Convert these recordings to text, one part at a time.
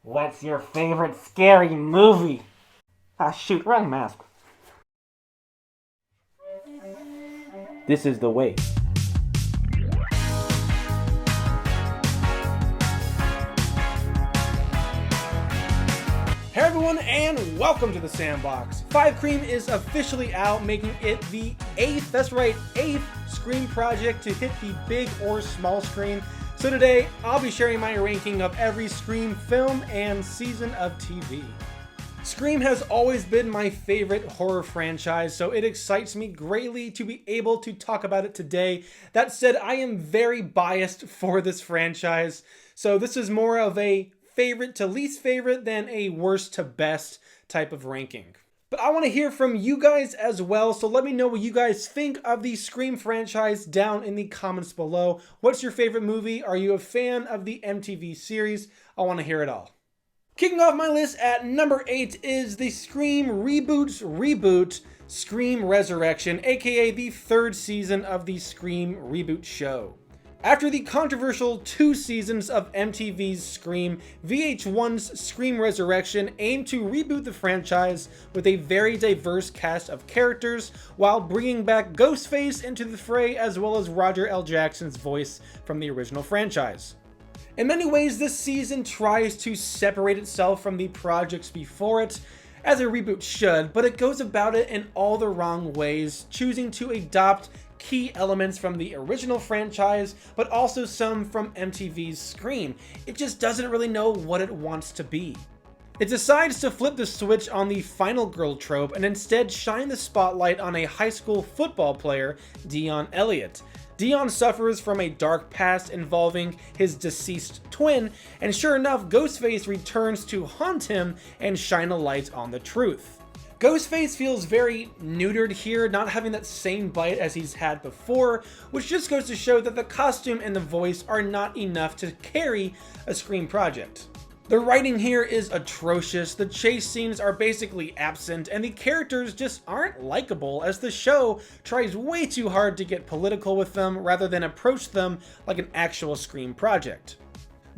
What's your favorite scary movie? Ah, shoot, wrong mask. This is the way. Hey everyone, and welcome to the Sandbox. Five Cream is officially out, making it the eighth Scream project to hit the big or small screen. So today, I'll be sharing my ranking of every Scream film and season of TV. Scream has always been my favorite horror franchise, so it excites me greatly to be able to talk about it today. That said, I am very biased for this franchise, so this is more of a favorite to least favorite than a worst to best type of ranking. But I want to hear from you guys as well, so let me know what you guys think of the Scream franchise down in the comments below. What's your favorite movie? Are you a fan of the MTV series? I want to hear it all. Kicking off my list at number 8 is the Scream reboot, Scream Resurrection, aka the third season of the Scream reboot show. After the controversial 2 seasons of MTV's Scream, VH1's Scream Resurrection aimed to reboot the franchise with a very diverse cast of characters while bringing back Ghostface into the fray as well as Roger L. Jackson's voice from the original franchise. In many ways, this season tries to separate itself from the projects before it, as a reboot should, but it goes about it in all the wrong ways, choosing to adopt key elements from the original franchise, but also some from MTV's Scream. It just doesn't really know what it wants to be. It decides to flip the switch on the final girl trope and instead shine the spotlight on a high school football player, Dion Elliott. Dion suffers from a dark past involving his deceased twin, and sure enough, Ghostface returns to haunt him and shine a light on the truth. Ghostface feels very neutered here, not having that same bite as he's had before, which just goes to show that the costume and the voice are not enough to carry a Scream project. The writing here is atrocious, the chase scenes are basically absent, and the characters just aren't likable as the show tries way too hard to get political with them rather than approach them like an actual Scream project.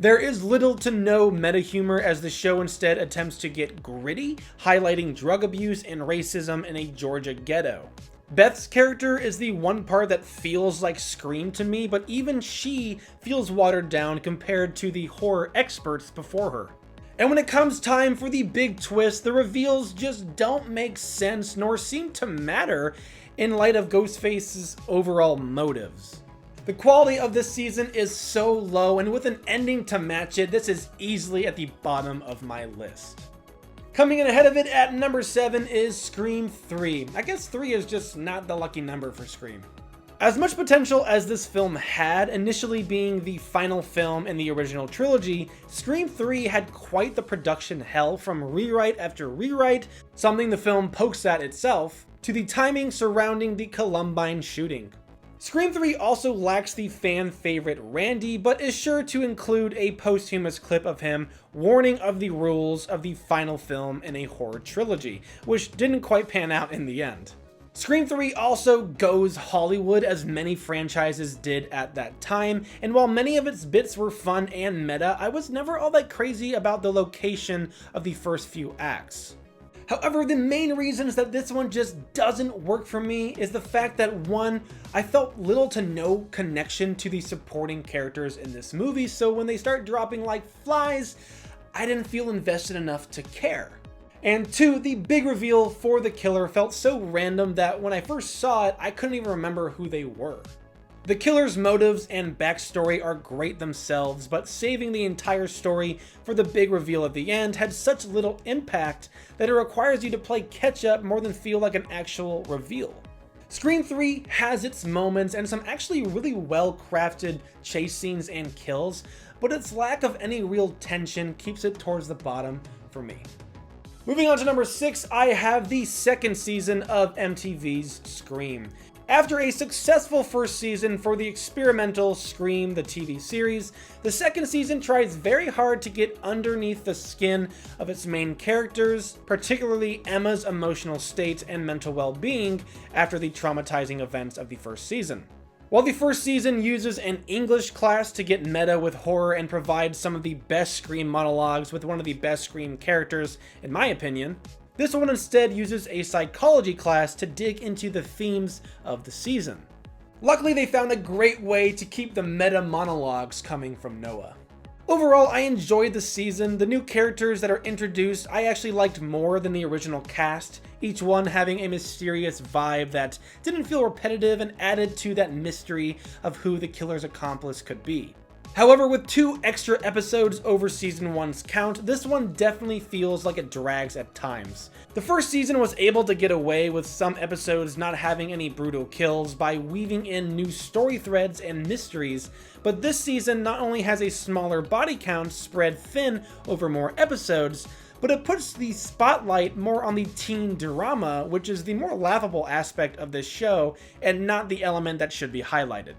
There is little to no meta humor as the show instead attempts to get gritty, highlighting drug abuse and racism in a Georgia ghetto. Beth's character is the one part that feels like Scream to me, but even she feels watered down compared to the horror experts before her. And when it comes time for the big twist, the reveals just don't make sense nor seem to matter in light of Ghostface's overall motives. The quality of this season is so low, and with an ending to match it, this is easily at the bottom of my list. Coming in ahead of it at number 7 is Scream 3. I guess 3 is just not the lucky number for Scream. As much potential as this film had, initially being the final film in the original trilogy, Scream 3 had quite the production hell from rewrite after rewrite, something the film pokes at itself, to the timing surrounding the Columbine shooting. Scream 3 also lacks the fan favorite Randy, but is sure to include a posthumous clip of him warning of the rules of the final film in a horror trilogy, which didn't quite pan out in the end. Scream 3 also goes Hollywood as many franchises did at that time, and while many of its bits were fun and meta, I was never all that crazy about the location of the first few acts. However, the main reasons that this one just doesn't work for me is the fact that 1, I felt little to no connection to the supporting characters in this movie, so when they start dropping like flies, I didn't feel invested enough to care. And 2, the big reveal for the killer felt so random that when I first saw it, I couldn't even remember who they were. The killer's motives and backstory are great themselves, but saving the entire story for the big reveal at the end had such little impact that it requires you to play catch up more than feel like an actual reveal. Scream 3 has its moments and some actually really well crafted chase scenes and kills, but its lack of any real tension keeps it towards the bottom for me. Moving on to number 6, I have the second season of MTV's Scream. After a successful first season for the experimental Scream the TV series, the second season tries very hard to get underneath the skin of its main characters, particularly Emma's emotional state and mental well-being after the traumatizing events of the first season. While the first season uses an English class to get meta with horror and provides some of the best Scream monologues with one of the best Scream characters, in my opinion, this one instead uses a psychology class to dig into the themes of the season. Luckily, they found a great way to keep the meta monologues coming from Noah. Overall, I enjoyed the season. The new characters that are introduced I actually liked more than the original cast, each one having a mysterious vibe that didn't feel repetitive and added to that mystery of who the killer's accomplice could be. However, with 2 extra episodes over season 1's count, this one definitely feels like it drags at times. The first season was able to get away with some episodes not having any brutal kills by weaving in new story threads and mysteries, but this season not only has a smaller body count spread thin over more episodes, but it puts the spotlight more on the teen drama, which is the more laughable aspect of this show and not the element that should be highlighted.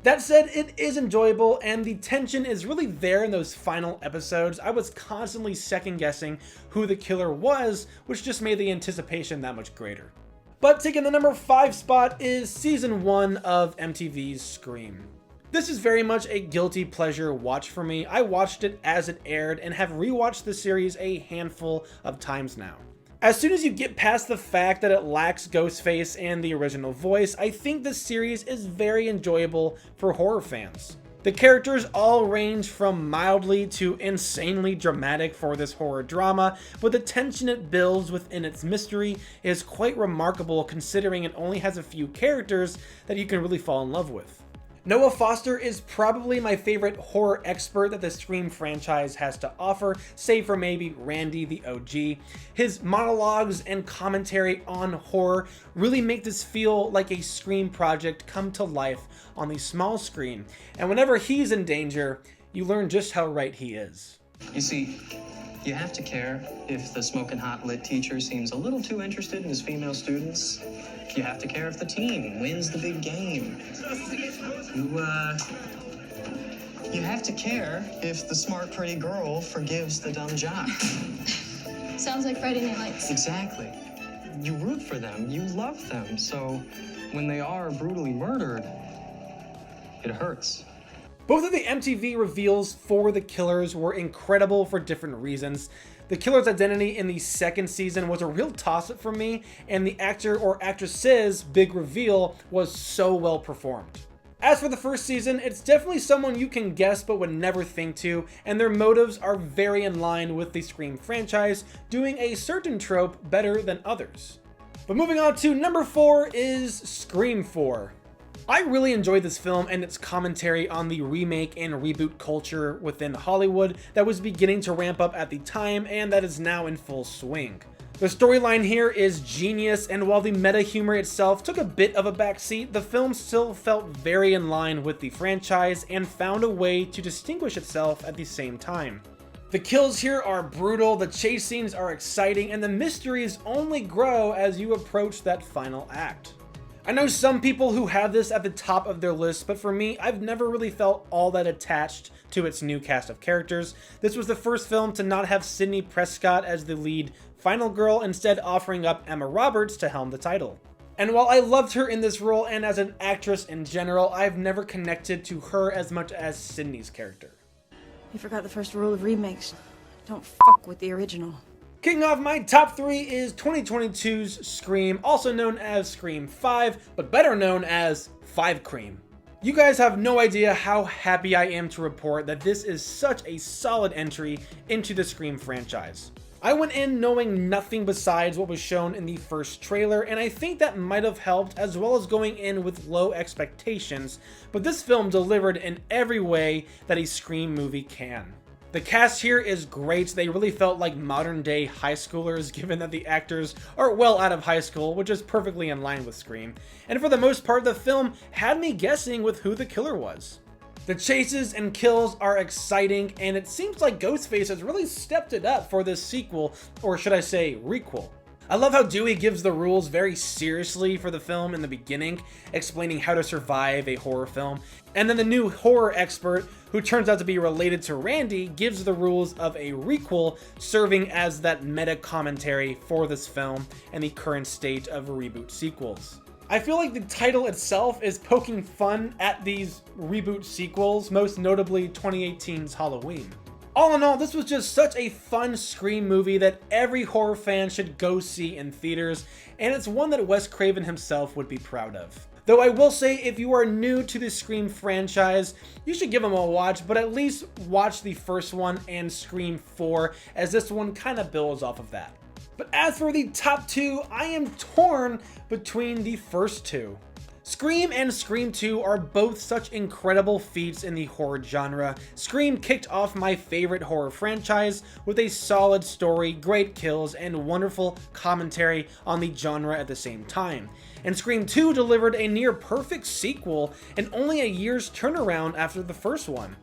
That said, it is enjoyable and the tension is really there in those final episodes. I was constantly second guessing who the killer was, which just made the anticipation that much greater. But taking the number 5 spot is season 1 of MTV's Scream. This is very much a guilty pleasure watch for me. I watched it as it aired and have rewatched the series a handful of times now. As soon as you get past the fact that it lacks Ghostface and the original voice, I think this series is very enjoyable for horror fans. The characters all range from mildly to insanely dramatic for this horror drama, but the tension it builds within its mystery is quite remarkable considering it only has a few characters that you can really fall in love with. Noah Foster is probably my favorite horror expert that the Scream franchise has to offer, save for maybe Randy the OG. His monologues and commentary on horror really make this feel like a Scream project come to life on the small screen, and whenever he's in danger, you learn just how right he is. You see, you have to care if the smoking hot lit teacher seems a little too interested in his female students. You have to care if the team wins the big game. You have to care if the smart, pretty girl forgives the dumb jock. Sounds like Friday Night Lights. Exactly. You root for them, you love them, so when they are brutally murdered, it hurts. Both of the MTV reveals for the killers were incredible for different reasons. The killer's identity in the second season was a real toss-up for me, and the actor or actress's big reveal was so well performed. As for the first season, it's definitely someone you can guess but would never think to, and their motives are very in line with the Scream franchise, doing a certain trope better than others. But moving on to number 4 is Scream 4. I really enjoyed this film and its commentary on the remake and reboot culture within Hollywood that was beginning to ramp up at the time and that is now in full swing. The storyline here is genius, and while the meta humor itself took a bit of a backseat, the film still felt very in line with the franchise and found a way to distinguish itself at the same time. The kills here are brutal, the chase scenes are exciting, and the mysteries only grow as you approach that final act. I know some people who have this at the top of their list, but for me, I've never really felt all that attached to its new cast of characters. This was the first film to not have Sidney Prescott as the lead final girl, instead offering up Emma Roberts to helm the title. And while I loved her in this role and as an actress in general, I've never connected to her as much as Sidney's character. You forgot the first rule of remakes. Don't fuck with the original. Kicking off my top 3 is 2022's Scream, also known as Scream 5, but better known as 5 Cream. You guys have no idea how happy I am to report that this is such a solid entry into the Scream franchise. I went in knowing nothing besides what was shown in the first trailer, and I think that might have helped, as well as going in with low expectations, but this film delivered in every way that a Scream movie can. The cast here is great. They really felt like modern day high schoolers, given that the actors are well out of high school, which is perfectly in line with Scream. And for the most part, the film had me guessing with who the killer was. The chases and kills are exciting, and it seems like Ghostface has really stepped it up for this sequel, or should I say requel. I love how Dewey gives the rules very seriously for the film in the beginning, explaining how to survive a horror film, and then the new horror expert, who turns out to be related to Randy, gives the rules of a requel, serving as that meta commentary for this film and the current state of reboot sequels. I feel like the title itself is poking fun at these reboot sequels, most notably 2018's Halloween. All in all, this was just such a fun Scream movie that every horror fan should go see in theaters, and it's one that Wes Craven himself would be proud of. Though I will say, if you are new to the Scream franchise, you should give them a watch, but at least watch the first one and Scream 4, as this one kind of builds off of that. But as for the top two, I am torn between the first two. Scream and Scream 2 are both such incredible feats in the horror genre. Scream kicked off my favorite horror franchise with a solid story, great kills, and wonderful commentary on the genre at the same time. And Scream 2 delivered a near perfect sequel and only a year's turnaround after the first one.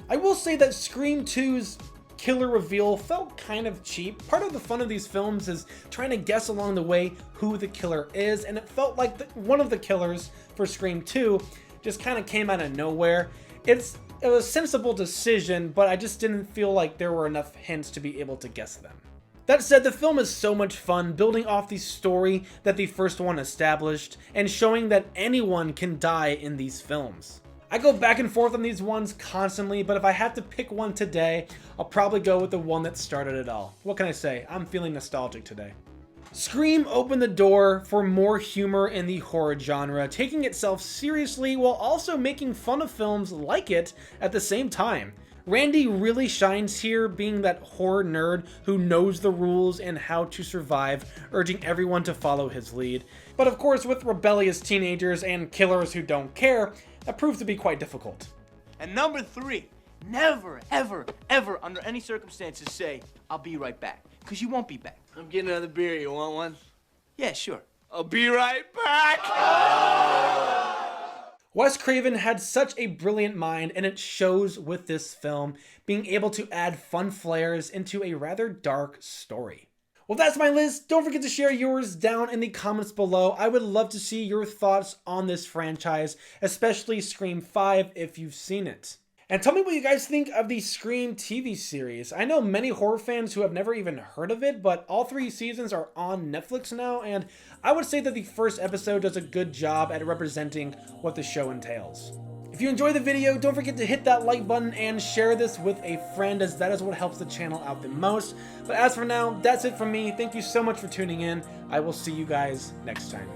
I will say that Scream 2's killer reveal felt kind of cheap. Part of the fun of these films is trying to guess along the way who the killer is, and it felt like one of the killers for Scream 2 just kind of came out of nowhere. It was a sensible decision, but I just didn't feel like there were enough hints to be able to guess them. That said, the film is so much fun, building off the story that the first one established, and showing that anyone can die in these films. I go back and forth on these ones constantly, but if I had to pick one today, I'll probably go with the one that started it all. What can I say? I'm feeling nostalgic today. Scream opened the door for more humor in the horror genre, taking itself seriously while also making fun of films like it at the same time. Randy really shines here, being that horror nerd who knows the rules and how to survive, urging everyone to follow his lead. But of course, with rebellious teenagers and killers who don't care, that proves to be quite difficult. And number 3, never, ever, ever, under any circumstances say, I'll be right back. Because you won't be back. I'm getting another beer. You want one? Yeah, sure. I'll be right back! Wes Craven had such a brilliant mind, and it shows with this film, being able to add fun flares into a rather dark story. Well, that's my list. Don't forget to share yours down in the comments below. I would love to see your thoughts on this franchise, especially Scream 5 if you've seen it. And tell me what you guys think of the Scream TV series. I know many horror fans who have never even heard of it, but all 3 seasons are on Netflix now, and I would say that the first episode does a good job at representing what the show entails. If you enjoyed the video, don't forget to hit that like button and share this with a friend, as that is what helps the channel out the most. But as for now, that's it from me. Thank you so much for tuning in. I will see you guys next time.